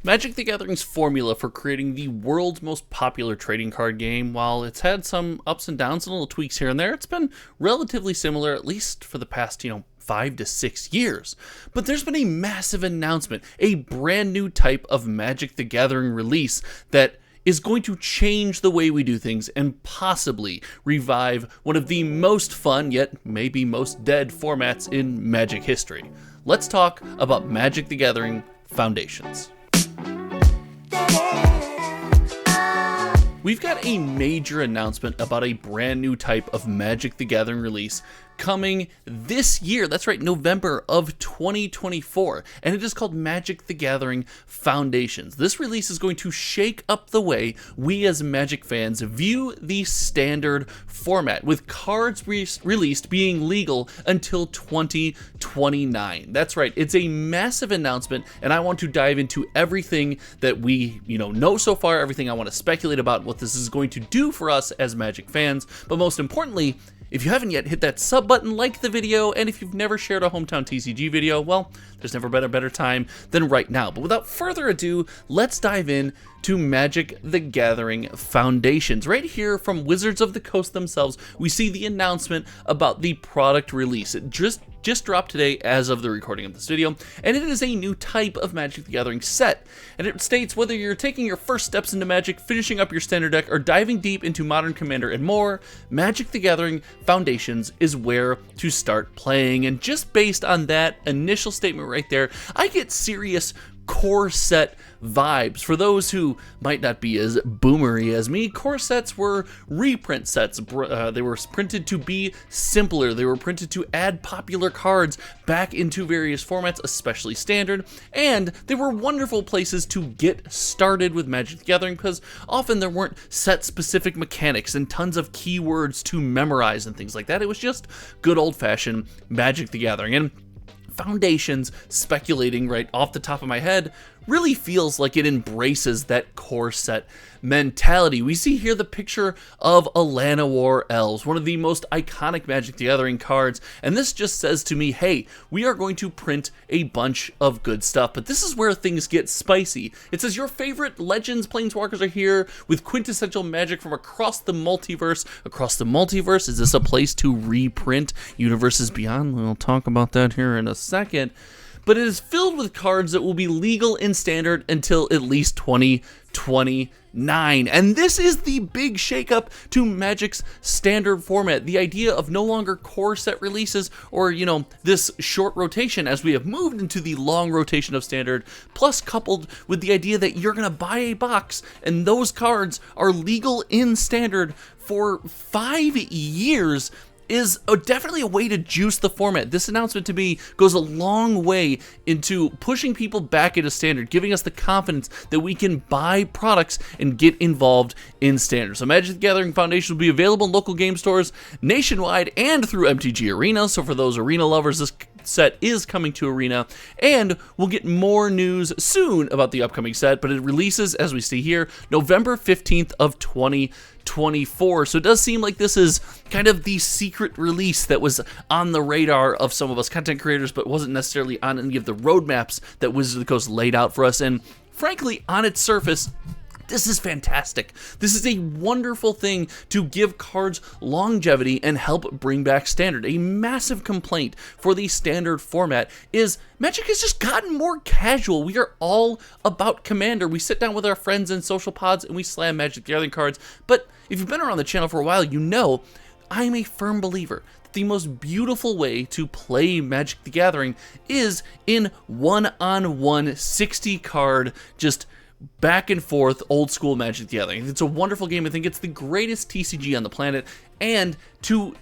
Magic the Gathering's formula for creating the world's most popular trading card game, while it's had some ups and downs and little tweaks here and there, it's been relatively similar, at least for the past, 5 to 6 years. But there's been a massive announcement, a brand new type of Magic the Gathering release that is going to change the way we do things and possibly revive one of the most fun, yet maybe most dead formats in Magic history. Let's talk about Magic the Gathering Foundations. We've got a major announcement about a brand new type of Magic the Gathering release coming this year. That's right, November of 2024, and it is called Magic the Gathering Foundations. This release is going to shake up the way we as Magic fans view the standard format, with cards released being legal until 2029. That's right, it's a massive announcement, and I want to dive into everything that we know so far, everything I want to speculate about what this is going to do for us as Magic fans, but most importantly, if you haven't yet, hit that sub button, like the video, and if you've never shared a Hometown TCG video, well, there's never been a better time than right now. But without further ado, let's dive in to Magic the Gathering Foundations. Right here from Wizards of the Coast themselves, we see the announcement about the product release. It just dropped today as of the recording of this video, and it is a new type of Magic the Gathering set. And it states whether you're taking your first steps into Magic, finishing up your standard deck, or diving deep into Modern Commander and more, Magic the Gathering Foundations is where to start playing. And just based on that initial statement right there, I get serious core set vibes. For those who might not be as boomery as me, core sets were reprint sets. They were printed to be simpler. They were printed to add popular cards back into various formats, especially standard, and they were wonderful places to get started with Magic the Gathering because often there weren't set-specific mechanics and tons of keywords to memorize and things like that. It was just good old-fashioned Magic the Gathering. And Foundations, speculating right off the top of my head, really feels like it embraces that core set mentality. We see here the picture of Alana War Elves, one of the most iconic Magic the Gathering cards, and this just says to me, hey, we are going to print a bunch of good stuff, but this is where things get spicy. It says your favorite Legends Planeswalkers are here with quintessential magic from across the multiverse. Across the multiverse, is this a place to reprint Universes Beyond? We'll talk about that here in a second. But it is filled with cards that will be legal in standard until at least 2029. And this is the big shakeup to Magic's standard format. The idea of no longer core set releases or, this short rotation as we have moved into the long rotation of standard, plus coupled with the idea that you're going to buy a box and those cards are legal in standard for 5 years is definitely a way to juice the format. This announcement to me goes a long way into pushing people back into standard, giving us the confidence that we can buy products and get involved in standard. So Magic the Gathering Foundation will be available in local game stores nationwide and through MTG Arena. So for those Arena lovers, this set is coming to Arena, and we'll get more news soon about the upcoming set, but it releases, as we see here, November 15th of 2024. So it does seem like this is kind of the secret release that was on the radar of some of us content creators, but wasn't necessarily on any of the roadmaps that Wizards of the Coast laid out for us. And frankly, on its surface, this is fantastic. This is a wonderful thing to give cards longevity and help bring back standard. A massive complaint for the standard format is Magic has just gotten more casual. We are all about Commander. We sit down with our friends in social pods and we slam Magic the Gathering cards. But if you've been around the channel for a while, you know I'm a firm believer that the most beautiful way to play Magic the Gathering is in one-on-one 60-card just back and forth old school Magic the Gathering. It's a wonderful game. I think it's the greatest TCG on the planet, and to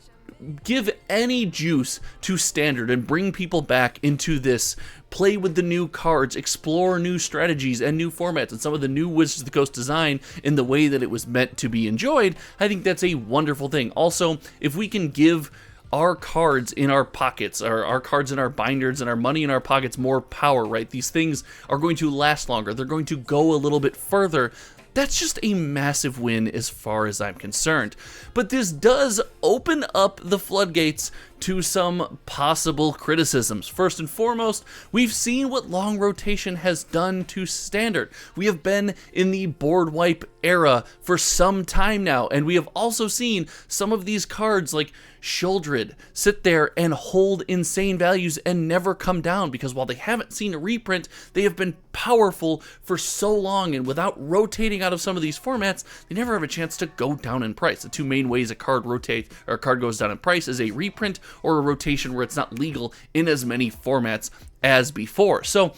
give any juice to standard and bring people back into this, play with the new cards, explore new strategies and new formats and some of the new Wizards of the Coast design in the way that it was meant to be enjoyed, I think that's a wonderful thing. Also, if we can give our cards in our pockets, our cards in our binders, and our money in our pockets more power, right? These things are going to last longer. They're going to go a little bit further. That's just a massive win as far as I'm concerned. But this does open up the floodgates to some possible criticisms. First and foremost, we've seen what long rotation has done to Standard. We have been in the board wipe era for some time now, and we have also seen some of these cards like Shieldred sit there and hold insane values and never come down, because while they haven't seen a reprint, they have been powerful for so long, and without rotating out of some of these formats, they never have a chance to go down in price. The two main ways a card rotates or a card goes down in price is a reprint or a rotation where it's not legal in as many formats as before. So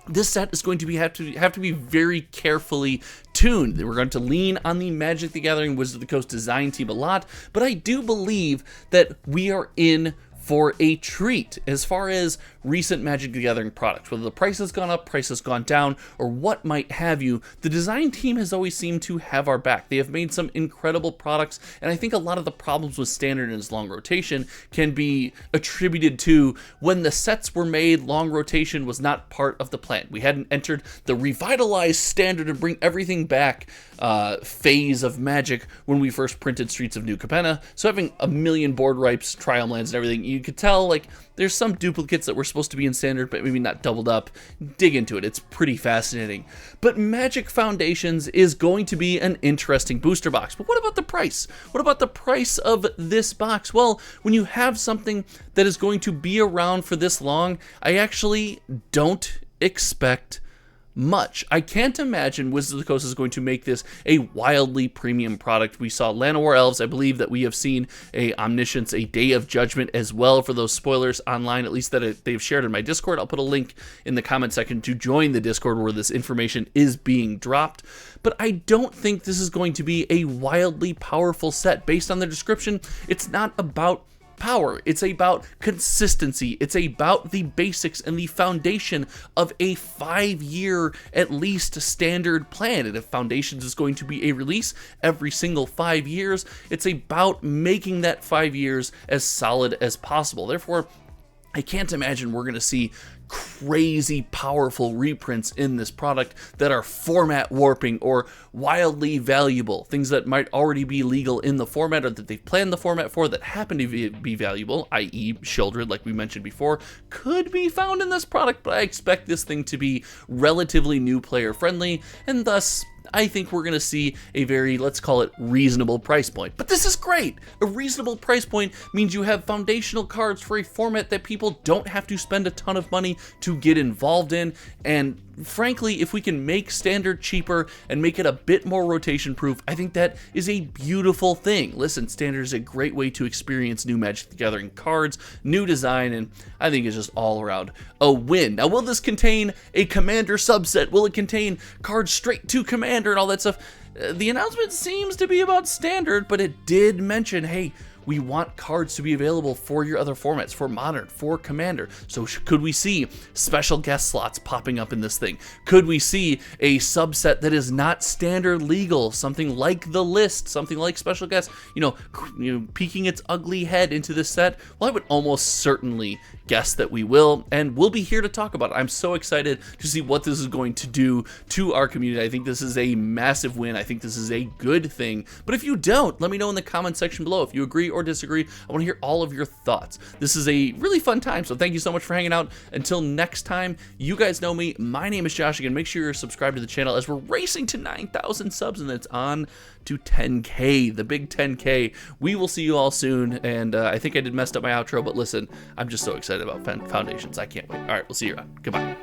this set is going to have to be very carefully tuned. We're going to lean on the Magic the Gathering Wizards of the Coast design team a lot, but I do believe that we are in for a treat as far as recent Magic the Gathering products. Whether the price has gone up, price has gone down, or what might have you, the design team has always seemed to have our back. They have made some incredible products, and I think a lot of the problems with Standard and its long rotation can be attributed to when the sets were made, long rotation was not part of the plan. We hadn't entered the revitalized Standard and bring everything back phase of Magic when we first printed Streets of New Capenna. So having a million board wipes, Triumph lands, and everything, you could tell like there's some duplicates that were supposed to be in Standard, but maybe not doubled up. Dig into it, it's pretty fascinating. But Magic Foundations is going to be an interesting booster box. But what about the price? What about the price of this box? Well, when you have something that is going to be around for this long, I actually don't expect much. I can't imagine Wizards of the Coast is going to make this a wildly premium product. We saw Llanowar Elves. I believe that we have seen a Omniscience, a Day of Judgment as well for those spoilers online, at least that they've shared in my Discord. I'll put a link in the comment section to join the Discord where this information is being dropped. But I don't think this is going to be a wildly powerful set. Based on the description, it's not about power. It's about consistency. It's about the basics and the foundation of a 5-year at least Standard plan. And if Foundations is going to be a release every single 5 years, it's about making that 5 years as solid as possible. Therefore, I can't imagine we're going to see crazy powerful reprints in this product that are format warping or wildly valuable, things that might already be legal in the format or that they've planned the format for that happen to be valuable, i.e. Shieldred, like we mentioned before, could be found in this product, but I expect this thing to be relatively new player friendly, and thus I think we're going to see a very, let's call it, reasonable price point. But this is great! A reasonable price point means you have foundational cards for a format that people don't have to spend a ton of money to get involved in, and frankly, if we can make Standard cheaper and make it a bit more rotation proof, I think that is a beautiful thing. Listen, Standard is a great way to experience new Magic the Gathering cards, new design, and I think it's just all around a win. Now, will this contain a Commander subset? Will it contain cards straight to Commander and all that stuff? The announcement seems to be about Standard, but it did mention, hey, we want cards to be available for your other formats, for Modern, for Commander. So could we see special guest slots popping up in this thing? Could we see a subset that is not Standard legal, something like the list, something like special guests, peeking its ugly head into this set? Well, I would almost certainly guess that we will, and we'll be here to talk about it. I'm so excited to see what this is going to do to our community. I think this is a massive win. I think this is a good thing. But if you don't, let me know in the comment section below. If you agree or disagree, I want to hear all of your thoughts. This is a really fun time, so thank you so much for hanging out. Until next time, you guys know me. My name is Josh. Again, make sure you're subscribed to the channel as we're racing to 9,000 subs, and it's on to 10K, the big 10K. We will see you all soon, and I think I did messed up my outro, but listen, I'm just so excited about Foundations. I can't wait. All right, we'll see you around. Goodbye.